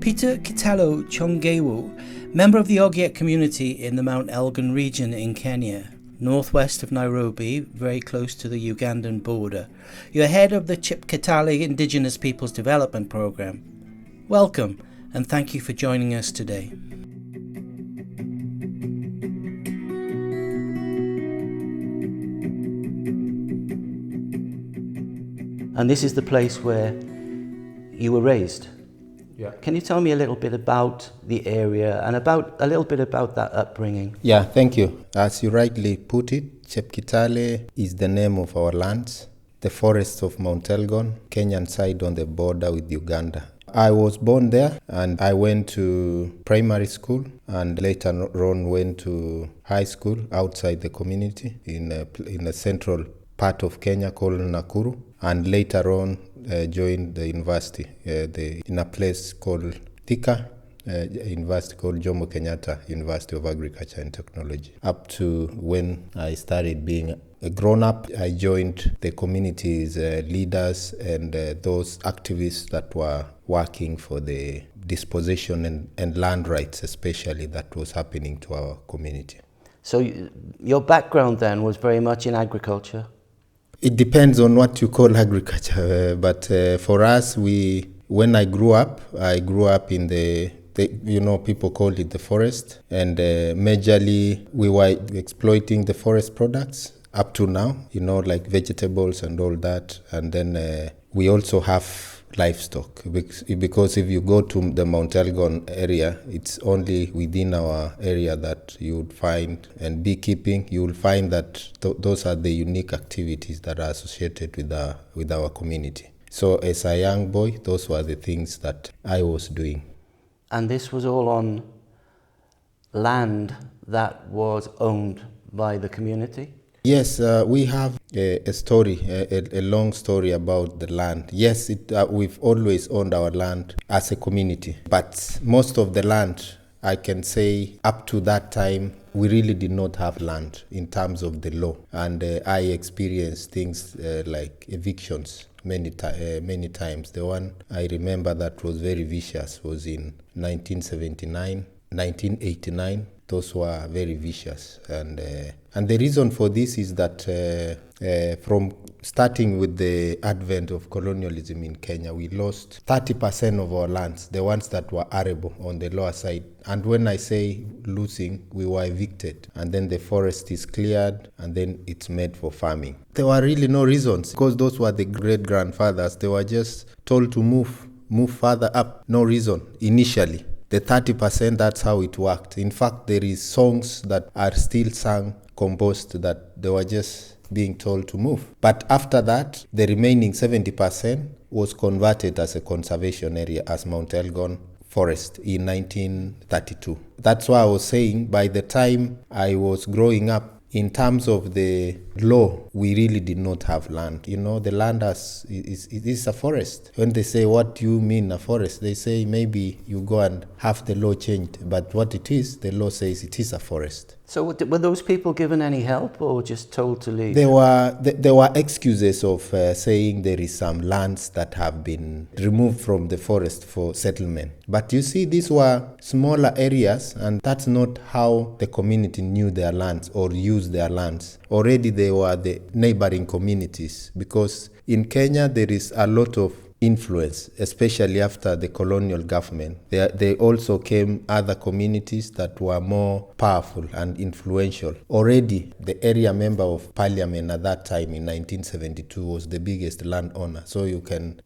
Peter Kitelo Chongeywo, member of the Ogiek community in the Mount Elgon region in Kenya, northwest of Nairobi, very close to the Ugandan border. You're head of the Chipkatali Indigenous Peoples Development Program. Welcome, and thank you for joining us today. And this is the place where you were raised. Yeah. Can you tell me a little bit about the area and a little bit about that upbringing? Yeah, thank you. As you rightly put it, Chepkitale is the name of our lands, the forests of Mount Elgon, Kenyan side on the border with Uganda. I was born there and I went to primary school and later on went to high school outside the community in a central part of Kenya called Nakuru, and later on joined the university in a place called Thika, university called Jomo Kenyatta University of Agriculture and Technology. Up to when I started being a grown-up, I joined the community's leaders and those activists that were working for the dispossession and land rights, especially that was happening to our community. So your background then was very much in agriculture? It depends on what you call agriculture, but for us, when I grew up in the people called it the forest, and majorly we were exploiting the forest products up to now, like vegetables and all that, and then we also have livestock, because if you go to the Mount Elgon area, it's only within our area that you would find, and beekeeping, you will find that those are the unique activities that are associated with our community. So as a young boy, those were the things that I was doing. And this was all on land that was owned by the community? Yes, we have a story, a long story about the land. Yes, we've always owned our land as a community, but most of the land, I can say up to that time, we really did not have land in terms of the law. And I experienced things like evictions many times. The one I remember that was very vicious was in 1979, 1989. Those were very vicious, and the reason for this is that from starting with the advent of colonialism in Kenya, we lost 30% of our lands, the ones that were arable on the lower side. And when I say losing, we were evicted, and then the forest is cleared, and then it's made for farming. There were really no reasons, because those were the great-grandfathers. They were just told to move further up, no reason initially. The 30%, that's how it worked. In fact, there is songs that are still sung, composed, that they were just being told to move. But after that, the remaining 70% was converted as a conservation area, as Mount Elgon Forest in 1932. That's why I was saying, by the time I was growing up, in terms of the law, we really did not have land. The land is a forest. When they say, what do you mean a forest? They say maybe you go and have the law changed. But what it is, the law says it is a forest. So were those people given any help or just told to leave? There were excuses of saying there is some lands that have been removed from the forest for settlement. But you see, these were smaller areas, and that's not how the community knew their lands or used their lands. Already they were the neighboring communities, because in Kenya there is a lot of influence, especially after the colonial government. There also came other communities that were more powerful and influential. Already, the area member of parliament at that time in 1972 was the biggest landowner. So you can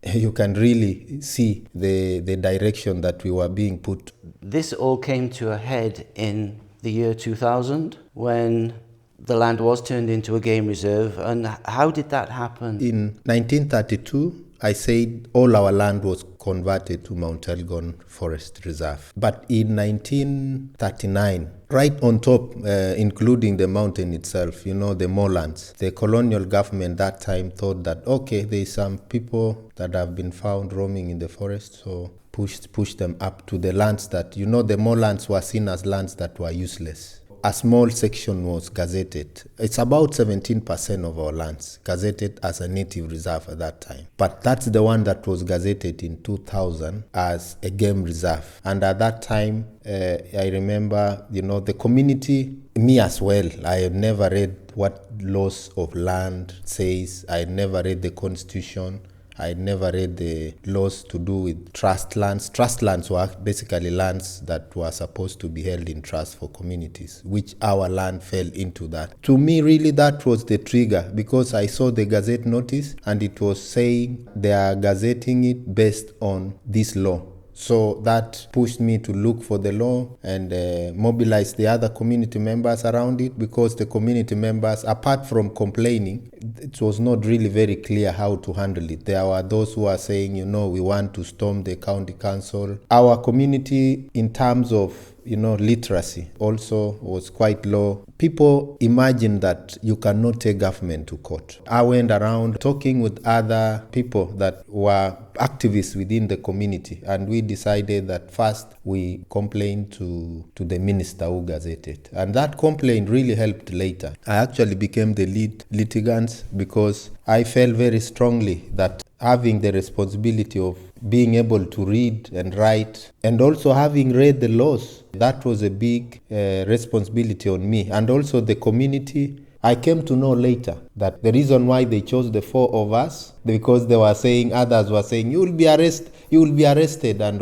really see the direction that we were being put. This all came to a head in the year 2000 when the land was turned into a game reserve. And how did that happen? In 1932, I said all our land was converted to Mount Elgon Forest Reserve. But in 1939, right on top, including the mountain itself, the moorlands, the colonial government that time thought that, okay, there's some people that have been found roaming in the forest, so push them up to the lands that, the moorlands were seen as lands that were useless. a small section was gazetted. It's about 17% of our lands gazetted as a native reserve at that time. But that's the one that was gazetted in 2000 as a game reserve. And at that time, I remember, the community, me as well, I had never read what laws of land says. I had never read the constitution. I never read the laws to do with trust lands. Trust lands were basically lands that were supposed to be held in trust for communities, which our land fell into that. To me, really, that was the trigger, because I saw the Gazette notice and it was saying they are gazetting it based on this law. So that pushed me to look for the law and mobilize the other community members around it, because the community members, apart from complaining, it was not really very clear how to handle it. There were those who are saying, we want to storm the county council. Our community, in terms of literacy, also was quite low. People imagine that you cannot take government to court. I went around talking with other people that were activists within the community, and we decided that first we complained to the minister who gazetted. And that complaint really helped later. I actually became the lead litigant because I felt very strongly that having the responsibility of being able to read and write, and also having read the laws, that was a big responsibility on me. And also the community, I came to know later that the reason why they chose the four of us, because they were saying, others were saying, you will be arrested, and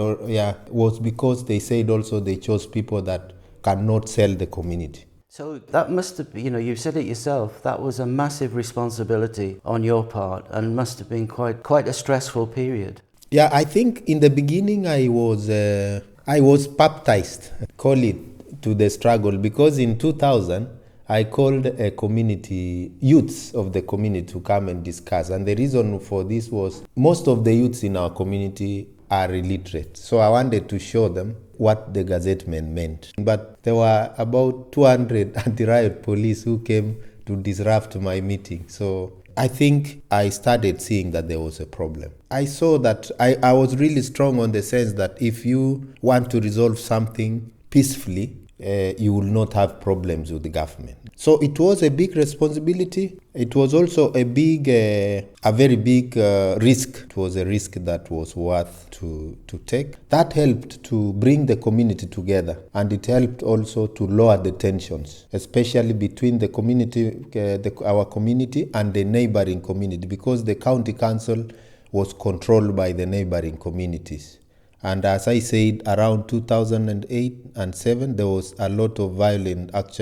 was because they said also they chose people that cannot sell the community. So that must have been, you've said it yourself, that was a massive responsibility on your part and must have been quite a stressful period. Yeah, I think in the beginning I was baptized, call it, to the struggle, because in 2000 I called a community, youths of the community, to come and discuss. And the reason for this was most of the youths in our community are illiterate. So I wanted to show them what the gazettement meant. But there were about 200 anti-riot police who came to disrupt my meeting. So I think I started seeing that there was a problem. I saw that I was really strong on the sense that if you want to resolve something peacefully, you will not have problems with the government. So it was a big responsibility. It was also a very big risk. It was a risk that was worth to take. That helped to bring the community together, and it helped also to lower the tensions, especially between the community, our community, and the neighboring community, because the county council was controlled by the neighboring communities. And as I said, around 2008 and 7, there was a lot of violence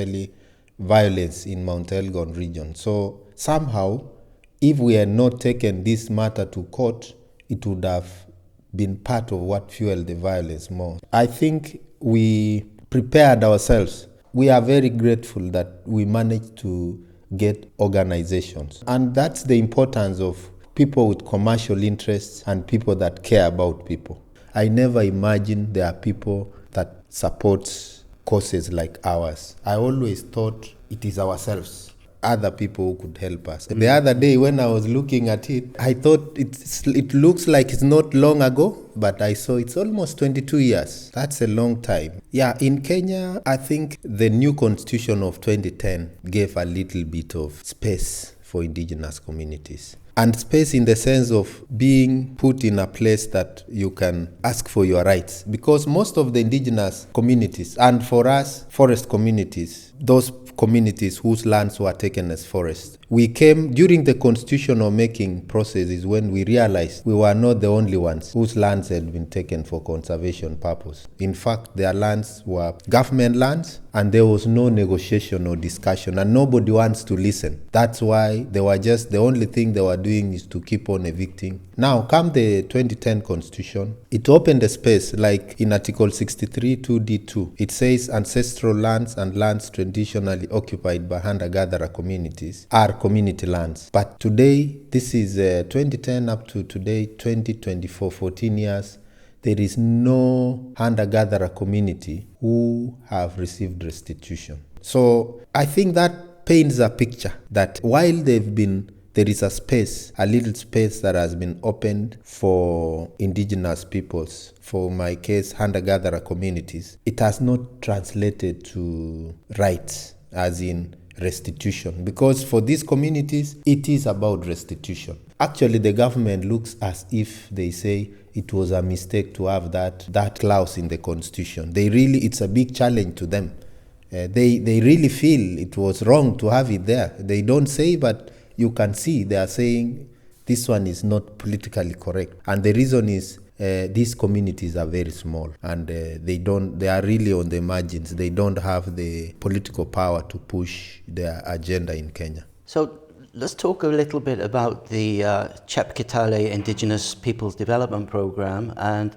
in Mount Elgon region. So somehow, if we had not taken this matter to court, it would have been part of what fueled the violence more. I think we prepared ourselves. We are very grateful that we managed to get organizations. And that's the importance of people with commercial interests and people that care about people. I never imagined there are people that support causes like ours. I always thought it is ourselves, other people who could help us. The other day when I was looking at it, I thought it looks like it's not long ago, but I saw it's almost 22 years. That's a long time. Yeah, in Kenya, I think the new constitution of 2010 gave a little bit of space for indigenous communities. And space in the sense of being put in a place that you can ask for your rights. Because most of the indigenous communities, and for us, forest communities, those communities whose lands were taken as forests, we came during the constitutional making processes when we realized we were not the only ones whose lands had been taken for conservation purpose. In fact, their lands were government lands, and there was no negotiation or discussion, and nobody wants to listen. That's why they were just, the only thing they were doing is to keep on evicting. Now, come the 2010 constitution, it opened a space, like in Article 63 2D2. It says ancestral lands and lands traditionally occupied by hunter-gatherer communities are community lands. But today, this is 2010 up to today, 2024, 14 years, there is no hunter-gatherer community who have received restitution. So I think that paints a picture that while they've been there is a little space that has been opened for indigenous peoples, for my case, hunter-gatherer communities. It has not translated to rights, as in restitution, because for these communities, it is about restitution. Actually, the government looks as if they say it was a mistake to have that clause in the constitution. It's a big challenge to them. They really feel it was wrong to have it there. They don't say, but you can see they are saying this one is not politically correct. And the reason is these communities are very small, and they are really on the margins. They don't have the political power to push their agenda in Kenya. So let's talk a little bit about the Chep Kitale Indigenous Peoples Development Program and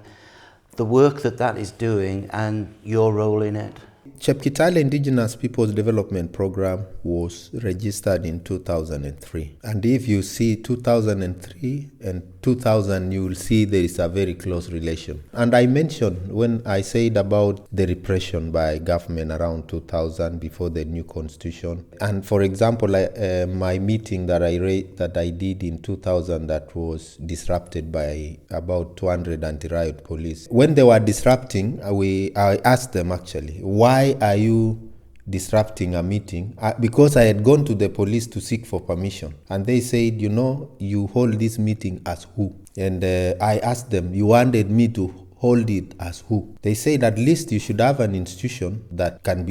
the work that is doing and your role in it. Chep Kitale Indigenous Peoples Development Program was registered in 2003. And if you see 2003 and 2000, you will see there is a very close relation. And I mentioned when I said about the repression by government around 2000 before the new constitution. And for example, my meeting that I did in 2000 that was disrupted by about 200 anti-riot police. When they were disrupting, I asked them actually, why are you disrupting a meeting? Because I had gone to the police to seek for permission. And they said, you hold this meeting as who? And I asked them, you wanted me to hold it as who? They said at least you should have an institution that can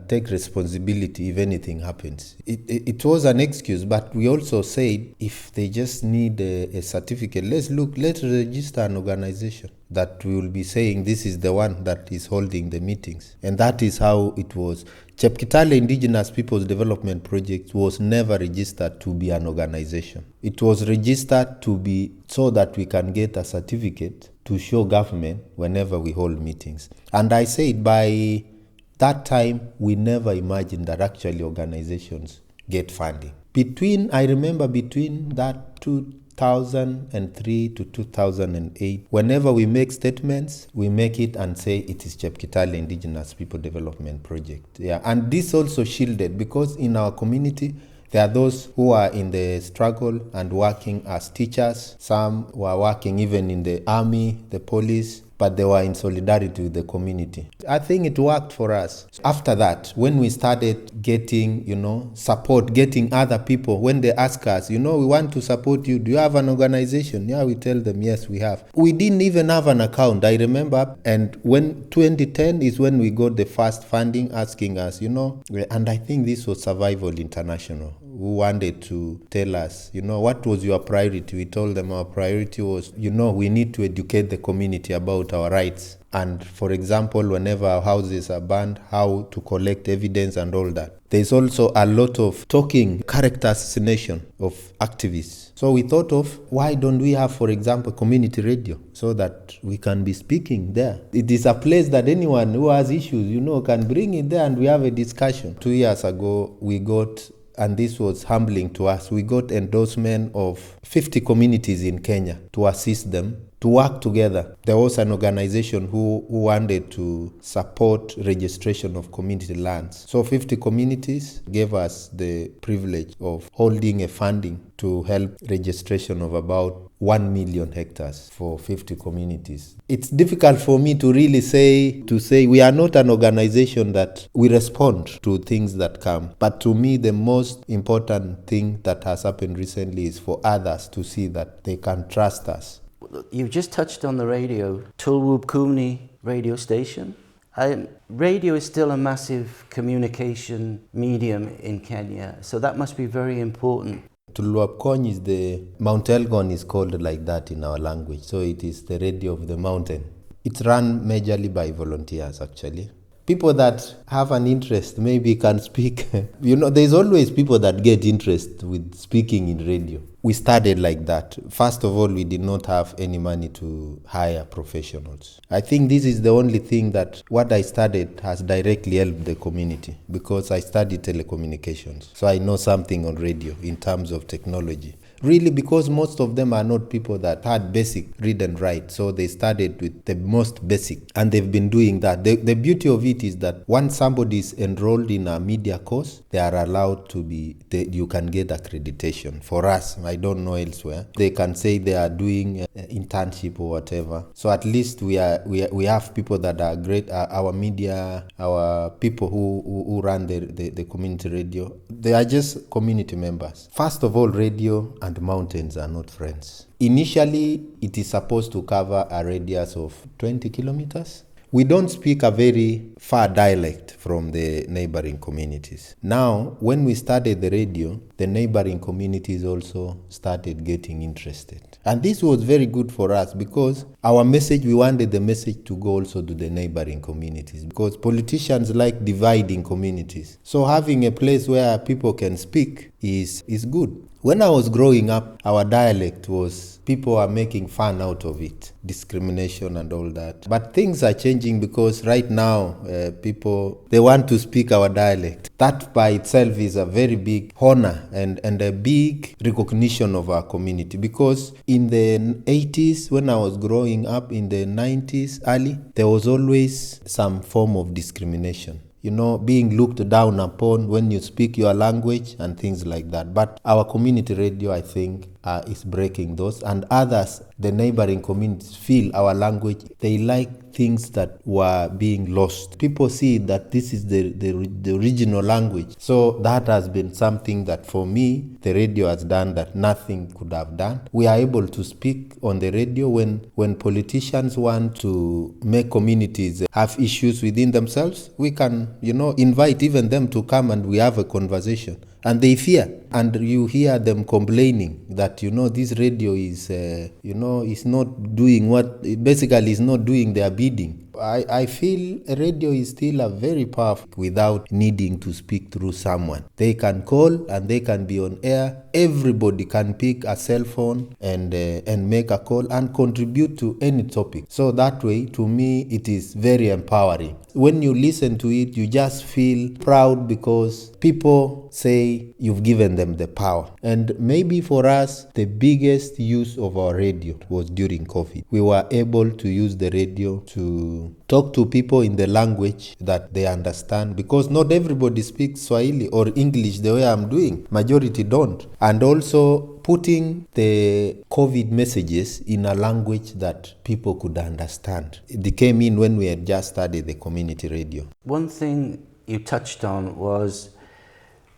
take responsibility if anything happens. It was an excuse, but we also said if they just need a certificate, let's register an organization that we will be saying this is the one that is holding the meetings. And that is how it was. Chep Kitale Indigenous Peoples Development Project was never registered to be an organization. It was registered to be so that we can get a certificate to show government whenever we hold meetings. And I said by that time, we never imagined that actually organizations get funding. Between that 2003 to 2008, whenever we make statements, we make it and say it is Chep Kitale Indigenous People Development Project. Yeah, and this also shielded because in our community, there are those who are in the struggle and working as teachers. Some were working even in the army, the police, but they were in solidarity with the community. I think it worked for us. After that, when we started getting, support, getting other people, when they ask us, we want to support you, do you have an organization? Yeah, we tell them, yes, we have. We didn't even have an account, I remember. And when 2010 is when we got the first funding asking us, and I think this was Survival International, who wanted to tell us, what was your priority? We told them our priority was, we need to educate the community about our rights. And for example, whenever our houses are burned, how to collect evidence and all that. There's also a lot of character assassination of activists. So we thought of, why don't we have, for example, community radio so that we can be speaking there? It is a place that anyone who has issues, can bring it there and we have a discussion. 2 years ago, we got, and this was humbling to us, we got endorsement of 50 communities in Kenya to assist them to work together. There was an organization who wanted to support registration of community lands. So 50 communities gave us the privilege of holding a funding to help registration of about 1 million hectares for 50 communities. It's difficult for me to really say we are not an organization that we respond to things that come. But to me, the most important thing that has happened recently is for others to see that they can trust us. You just touched on the radio, Tulwoop Kumni radio station. Radio is still a massive communication medium in Kenya, so that must be very important. Tulwoop is Mount Elgon is called like that in our language, so it is the radio of the mountain. It's run majorly by volunteers actually. People that have an interest maybe can speak. There's always people that get interest with speaking in radio. We started like that. First of all, we did not have any money to hire professionals. I think this is the only thing that what I studied has directly helped the community because I studied telecommunications. So I know something on radio in terms of technology. really because most of them are not people that had basic read and write. So they started with the most basic, and they've been doing that. The beauty of it is that once somebody is enrolled in a media course, they are allowed to be, you can get accreditation. For us, I don't know elsewhere, they can say they are doing internship or whatever. So at least we have people that are great. Our media, our people who run the community radio, they are just community members. First of all, radio and mountains are not friends. Initially, it is supposed to cover a radius of 20 kilometers. We don't speak a very far dialect from the neighboring communities. Now, when we started the radio, the neighboring communities also started getting interested. And this was very good for us because our message, we wanted the message to go also to the neighboring communities, because politicians like dividing communities. So having a place where people can speak is good. When I was growing up, our dialect was, people are making fun out of it, discrimination and all that. But things are changing because right now, people, they want to speak our dialect. That by itself is a very big honor and a big recognition of our community. Because in the 80s, when I was growing up, in the 90s, early, there was always some form of discrimination. You know, being looked down upon when you speak your language and things like that. But our community radio, I think, is breaking those. And others, the neighboring communities, feel our language. They like things that were being lost. People see that this is the original language. So that has been something that for me, the radio has done that nothing could have done. We are able to speak on the radio when politicians want to make communities have issues within themselves. We can, invite even them to come and we have a conversation. And they fear. And you hear them complaining that, this radio is, is not doing is not doing their bidding. I feel a radio is still a very powerful without needing to speak through someone. They can call and they can be on air. Everybody can pick a cell phone and make a call and contribute to any topic. So that way, to me, it is very empowering. When you listen to it, you just feel proud because people say you've given them the power. And maybe for us, the biggest use of our radio was during COVID. We were able to use the radio to talk to people in the language that they understand, because not everybody speaks Swahili or English the way I'm doing. Majority don't. And also putting the COVID messages in a language that people could understand. It came in when we had just started the community radio. One thing you touched on was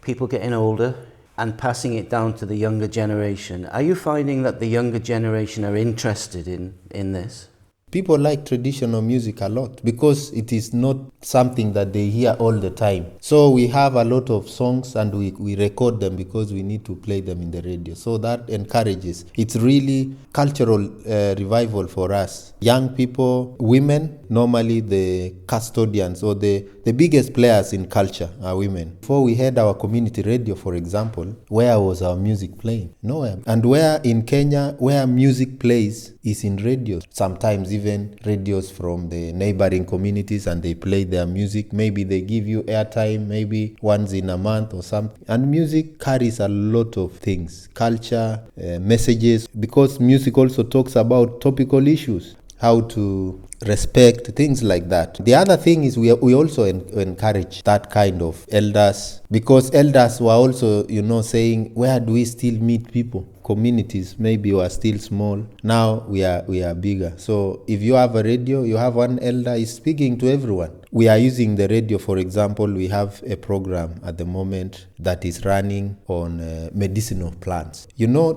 people getting older and passing it down to the younger generation. Are you finding that the younger generation are interested in this? People like traditional music a lot because it is not something that they hear all the time. So we have a lot of songs and we record them because we need to play them in the radio. So that encourages. It's really cultural revival for us. Young people, women, normally the custodians or the biggest players in culture are women. Before we had our community radio, for example, where was our music playing? Nowhere. And where in Kenya, where music plays is in radios. Sometimes even radios from the neighboring communities, and they play their music. Maybe they give you airtime, maybe once in a month or something. And music carries a lot of things, culture, messages, because music also talks about topical issues, how to respect, things like that. The other thing is we also encourage that kind of elders, because elders were also, saying, where do we still meet people? Communities maybe were still small. Now we are bigger. So if you have a radio, you have one elder is speaking to everyone. We are using the radio, for example. We have a program at the moment that is running on medicinal plants.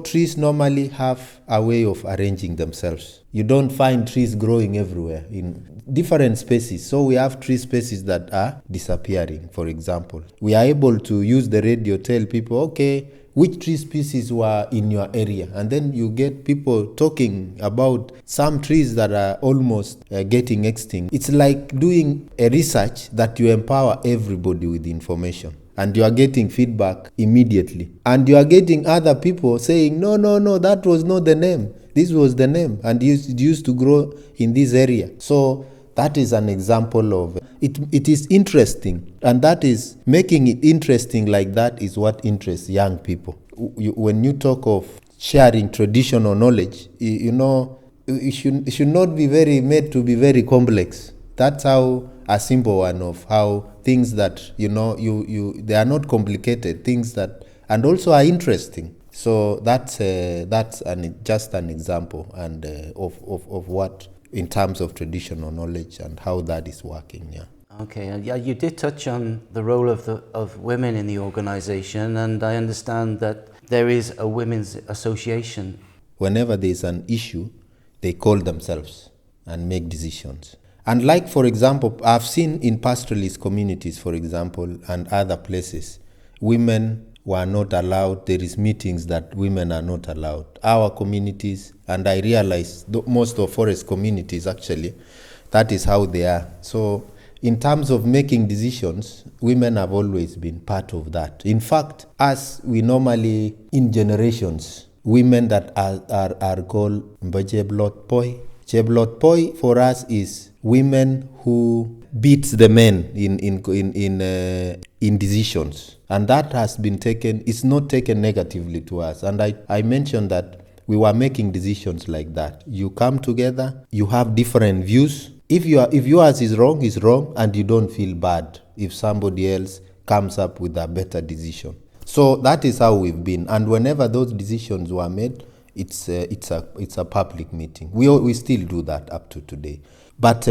Trees normally have a way of arranging themselves. You don't find trees growing everywhere in different species. So we have tree species that are disappearing, for example. We are able to use the radio, tell people, okay, which tree species were in your area? And then you get people talking about some trees that are almost getting extinct. It's like doing a research that you empower everybody with information. And you are getting feedback immediately. And you are getting other people saying, no, that was not the name. This was the name. And it used to grow in this area. So that is an example of it. It is interesting, and that is making it interesting. Like that is what interests young people. when you talk of sharing traditional knowledge, it should not be made to be very complex. That's how a simple one of how things that they are not complicated things that and also are interesting. So that's just an example and of what in terms of traditional knowledge and how that is working. Yeah. Okay, yeah, you did touch on the role of women in the organisation, and I understand that there is a women's association. Whenever there is an issue, they call themselves and make decisions. And like, for example, I've seen in pastoralist communities, for example, and other places, women were not allowed. There is meetings that women are not allowed. Our communities, and I realize most of forest communities actually, that is how they are. So in terms of making decisions, women have always been part of that. In fact, as we normally, in generations, women that are called Mbajeblot Poi. Jeblot Poi for us is women who beats the men in decisions. And that has been taken, it's not taken negatively to us. And I mentioned that we were making decisions like that. You come together, you have different views. If yours is wrong, and you don't feel bad if somebody else comes up with a better decision. So that is how we've been. And whenever those decisions were made, it's a public meeting. We still do that up to today. But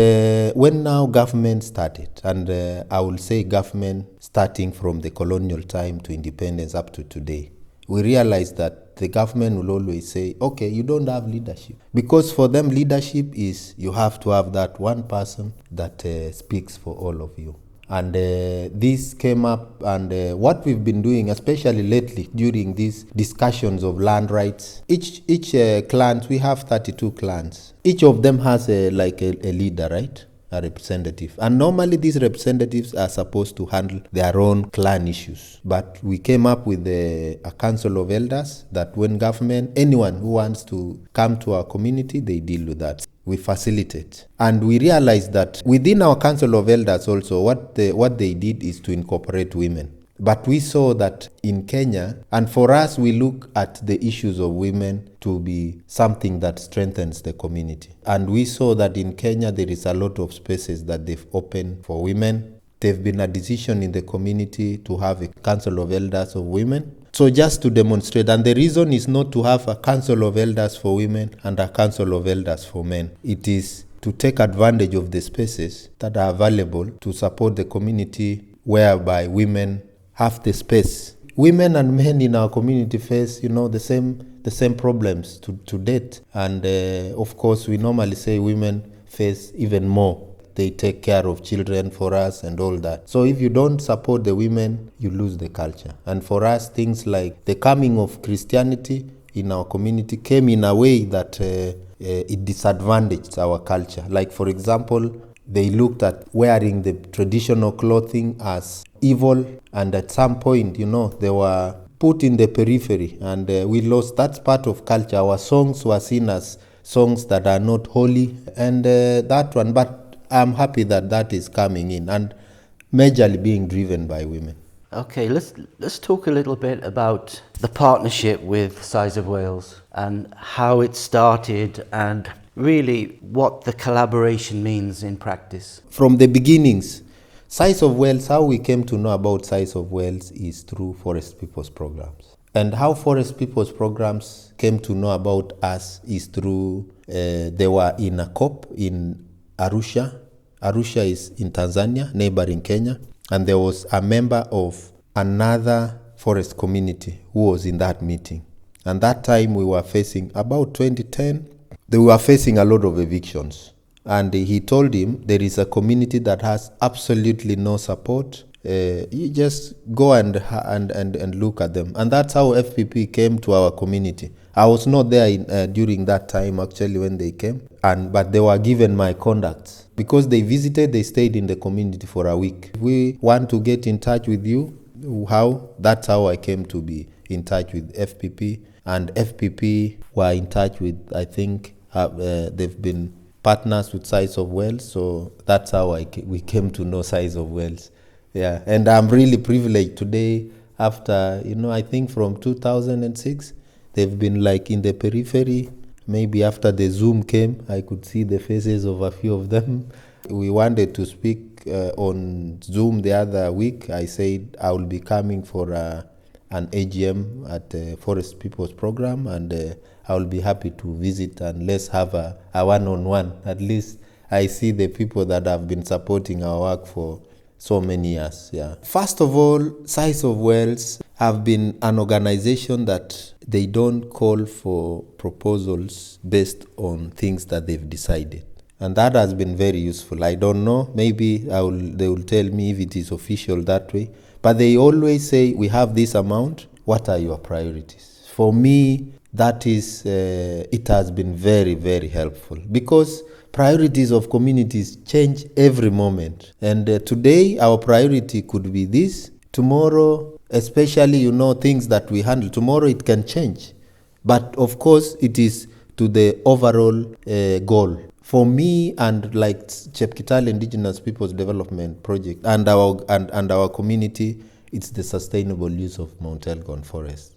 when now government started, and I will say government starting from the colonial time to independence up to today, we realized that the government will always say, okay, you don't have leadership. Because for them, leadership is you have to have that one person that speaks for all of you. And this came up, and what we've been doing, especially lately during these discussions of land rights, each clan, we have 32 clans. Each of them has a leader, right? A representative. And normally these representatives are supposed to handle their own clan issues. But we came up with a council of elders that when government, anyone who wants to come to our community, they deal with that. We facilitate. And we realized that within our council of elders also, what they did is to incorporate women. But we saw that in Kenya, and for us, we look at the issues of women to be something that strengthens the community. And we saw that in Kenya, there is a lot of spaces that they've opened for women. There've been a decision in the community to have a council of elders of women. So just to demonstrate, and the reason is not to have a council of elders for women and a council of elders for men. It is to take advantage of the spaces that are available to support the community whereby women have the space. Women and men in our community face, the same problems to date. And of course, we normally say women face even more. They take care of children for us and all that. So if you don't support the women, you lose the culture. And for us, things like the coming of Christianity in our community came in a way that it disadvantaged our culture. Like, for example, they looked at wearing the traditional clothing as evil, and at some point, they were put in the periphery, and we lost that part of culture. Our songs were seen as songs that are not holy, and that one. But I'm happy that is coming in and majorly being driven by women. Okay, let's talk a little bit about the partnership with Size of Wales and how it started and really what the collaboration means in practice. From the beginnings, Size of Wales, how we came to know about Size of Wales is through Forest People's Programs. And how Forest People's Programs came to know about us is through, they were in a COP in Arusha. Arusha is in Tanzania, neighboring Kenya. And there was a member of another forest community who was in that meeting. And that time we were facing, about 2010, they were facing a lot of evictions. And he told him there is a community that has absolutely no support. You just go and look at them. And that's how FPP came to our community. I was not there during that time actually when they came, but they were given my contacts. Because they visited, they stayed in the community for a week. If we want to get in touch with you, how? That's how I came to be in touch with FPP. And FPP were in touch with, I think, they've been partners with Size of Wales. So that's how we came to know Size of Wales. Yeah, and I'm really privileged today. after, I think from 2006, they've been like in the periphery. Maybe after the Zoom came, I could see the faces of a few of them. We wanted to speak on Zoom the other week. I said I will be coming for an AGM at the Forest People's Program, and I will be happy to visit and let's have a one-on-one. At least I see the people that have been supporting our work for so many years. Yeah. First of all, Size of Wales have been an organization that they don't call for proposals based on things that they've decided. And that has been very useful. I don't know, maybe they will tell me if it is official that way. But they always say, we have this amount, what are your priorities? For me, that is, it has been very, very helpful, because priorities of communities change every moment. And today, our priority could be this. Tomorrow, especially, things that we handle, tomorrow it can change. But of course, it is to the overall goal. For me, and like Chepkital Indigenous Peoples Development Project and our community, it's the sustainable use of Mount Elgon forest.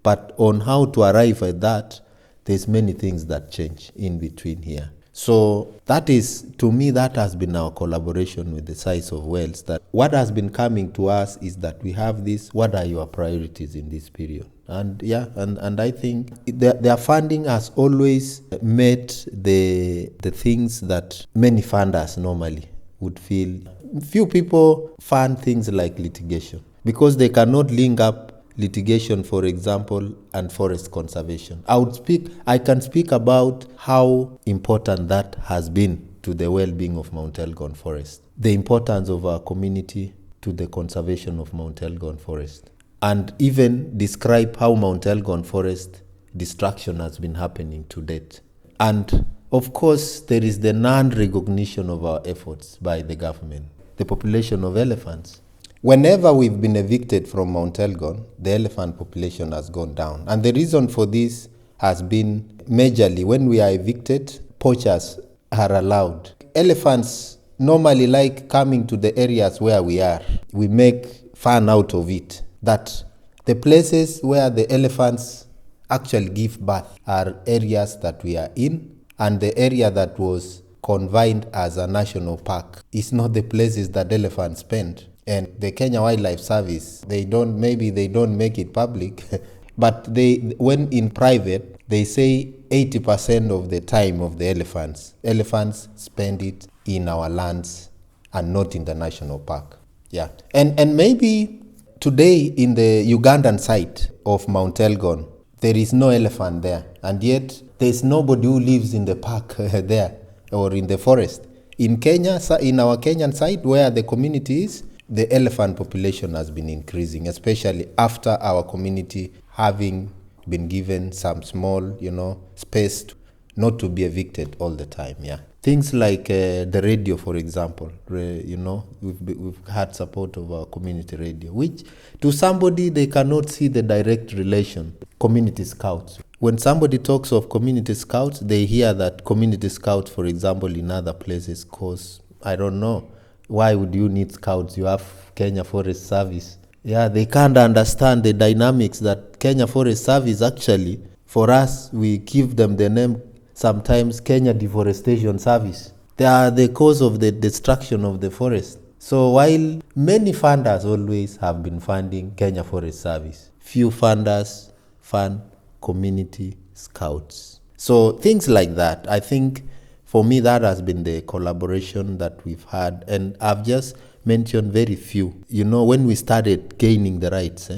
But on how to arrive at that, there's many things that change in between here. So that is, to me, that has been our collaboration with the Size of Wales. That what has been coming to us is that we have this, what are your priorities in this period? And and I think their funding has always met the things that many funders normally would feel. Few people fund things like litigation because they cannot link up litigation, for example, and forest conservation. I can speak about how important that has been to the well-being of Mount Elgon forest, the importance of our community to the conservation of Mount Elgon forest, and even describe how Mount Elgon forest destruction has been happening to date. And of course, there is the non-recognition of our efforts by the government, the population of elephants. Whenever we've been evicted from Mount Elgon, the elephant population has gone down. And the reason for this has been majorly when we are evicted, poachers are allowed. Elephants normally like coming to the areas where we are. We make fun out of it. That the places where the elephants actually give birth are areas that we are in, and the area that was confined as a national park is not the places that elephants spend. And the Kenya Wildlife Service, they don't make it public, but when in private, they say 80% of the time of the elephants spend it in our lands and not in the national park. Yeah. And maybe today in the Ugandan site of Mount Elgon, there is no elephant there, and yet there's nobody who lives in the park there or in the forest. In Kenya, in our Kenyan site where the community is, the elephant population has been increasing, especially after our community having been given some small, space not to be evicted all the time. Yeah, things like the radio, for example. We've had support of our community radio, which to somebody they cannot see the direct relation. Community scouts. When somebody talks of community scouts, they hear that community scouts, for example, in other places cause, I don't know, why would you need scouts? You have Kenya Forest Service. Yeah, they can't understand the dynamics that Kenya Forest Service actually, for us, we give them the name sometimes Kenya Deforestation Service. They are the cause of the destruction of the forest. So while many funders always have been funding Kenya Forest Service, few funders fund community scouts. So things like that, I think, for me, that has been the collaboration that we've had. And I've just mentioned very few. When we started gaining the rights,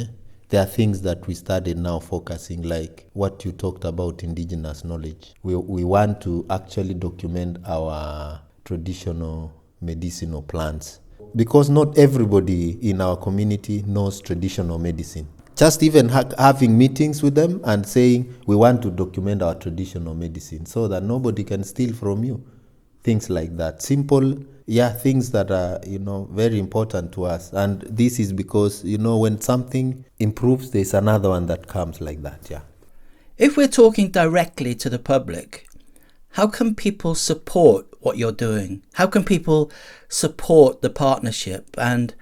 there are things that we started now focusing, like what you talked about, indigenous knowledge. We want to actually document our traditional medicinal plants, because not everybody in our community knows traditional medicine. Just even having meetings with them and saying, we want to document our traditional medicine so that nobody can steal from you. Things like that. Simple, things that are, very important to us. And this is because, when something improves, there's another one that comes like that, yeah. If we're talking directly to the public, how can people support what you're doing? How can people support the partnership? And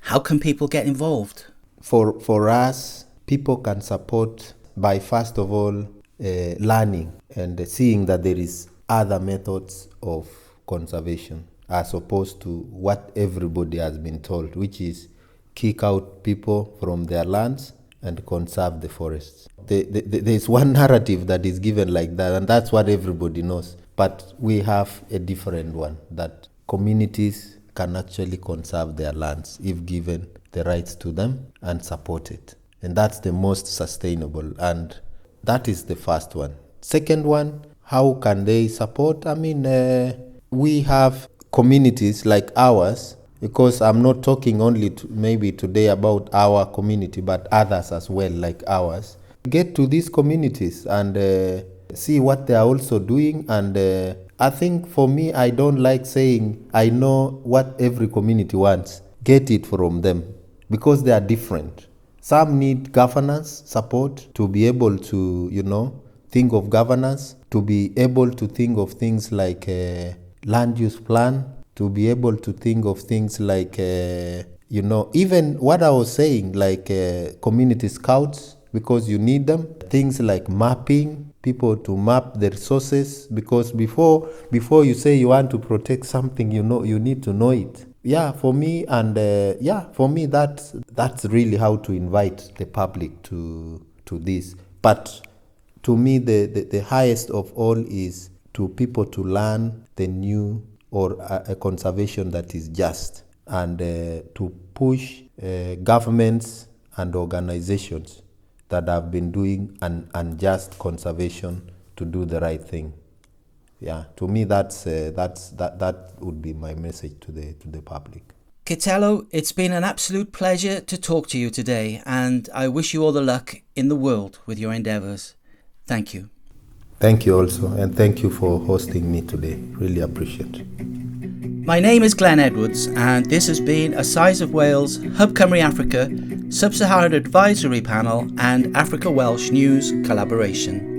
how can people get involved? for us, people can support by first of all learning and seeing that there is other methods of conservation as opposed to what everybody has been told, which is kick out people from their lands and conserve the forests. There's one narrative that is given like that, and that's what everybody knows. But we have a different one, that communities can actually conserve their lands if given the rights to them and support it. And that's the most sustainable, and that is the first one. Second one, how can they support? We have communities like ours, because I'm not talking only maybe today about our community, but others as well like ours. Get to these communities and see what they are also doing. And I think for me, I don't like saying I know what every community wants. Get it from them, because they are different. Some need governance support to be able to, think of governance, to be able to think of things like land use plan, to be able to think of things like, even what I was saying, like community scouts, because you need them. Things like mapping, people to map the resources, because before you say you want to protect something, you need to know it. For me, that's really how to invite the public to this. But to me, the highest of all is to people to learn the new or a conservation that is just, and to push governments and organizations that have been doing an unjust conservation to do the right thing. To me, that would be my message to the public. Kitelo, it's been an absolute pleasure to talk to you today, and I wish you all the luck in the world with your endeavours. Thank you. Thank you also, and thank you for hosting me today. Really appreciate it. My name is Glenn Edwards, and this has been a Size of Wales, Hub Cymru Africa, Sub-Saharan Advisory Panel and Africa Welsh News collaboration.